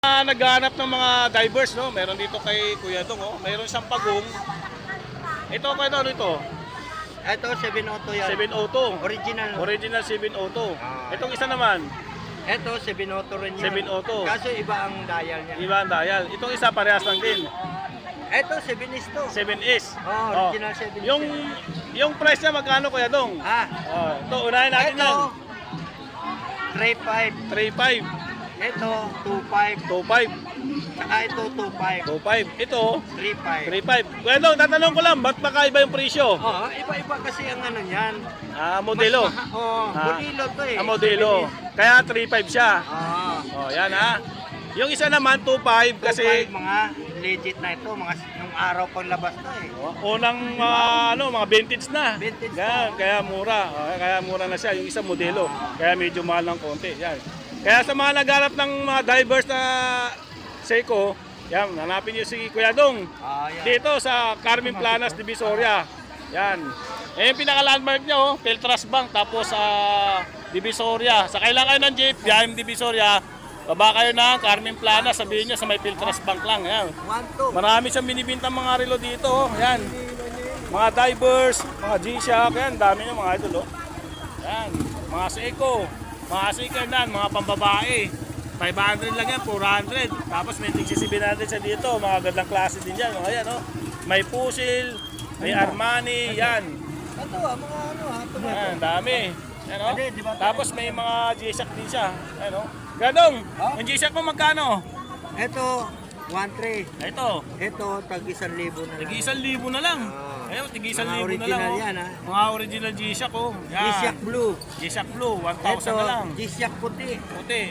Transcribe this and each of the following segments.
Naghahanap ng mga divers, no? Meron dito kay Kuya Dong, oh. Meron siyang pagong. Ito, Kuya Dong, ano ito? Ito, 702 yan. 702. Original. Original 702. Ah. Itong isa naman, Ito, 702 rin yan. 702. Kaso iba ang dial niya. iba ang dial. Itong isa, parehas lang din. Ito, 7 is to. 7S. Oh, original 7 is. Yung price niya, magkano, Kuya Dong? Oh, ito, unahin natin Ito, lang. 3.5. 3.5. Ito, 2.5. 2.5. Saka ito, 2.5. 2.5. Ito, 3.5. 3.5. Kuya Dong, tatanong ko lang, ba't makaiba yung presyo? Oh, iba-iba kasi ang ano niyan. Modelo. Modelo to eh. Modelo. Kaya 3.5 siya. Ah. Oh, yan ha. Yung isa naman 2.5 kasi 2.5 mga legit na ito, mga nung araw paglabas to eh. unang mga vintage na. Vintage Yan, kaya mura. Kaya mura na siya yung isang modelo. Kaya medyo mahal ng konti. Yan. Kaya sa mga nagharap ng mga divers na Seiko, yan, hanapin niyo si Kuya Dong. Yan. Dito sa Carmen Planas, Divisoria. Yan. Yung pinaka-landmark niya, Peltras Bank, tapos sa Divisoria. Sakay lang kayo ng jeep, biyaheng Divisoria. Baba kayo ng Carmen Planas, sabihin niyo sa may Peltras Bank lang. Yan. 1.2. Marami siyang binibintang mga relo dito. Yan. Mga divers, mga G-Shock, yan, dami niyo mga idol. Yan. Mga Seiko, mga Seiko-nan, mga pambabae. 500 lang yan, 400. Tapos may tigsi 700 siya dito. Mga gandang klase din yan. Ayan, may Pusil, may Armani, yan. Ito mga ano Yan, dami. Yan, Tapos may mga G-Shock din siya. Yan, Gadong, yung G-Shock mo magkano? Ito, 1.3. Ito, Ito, tag 1,000 na lang. tigi 1,000 na lang. Ayun, tigi 1,000 na lang. Original yan, ha? Mga original G-Shock, Yan. G-Shock Blue. G-Shock Blue, 1,000 Ito, na lang. G-Shock puti. Puti.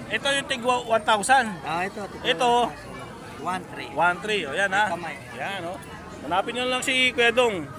Ito yung tig 1,000. Ito. 1.3. 1,300. Yan, ha. Kamay. Yan, Hanapin nyo lang si Kuya Dong.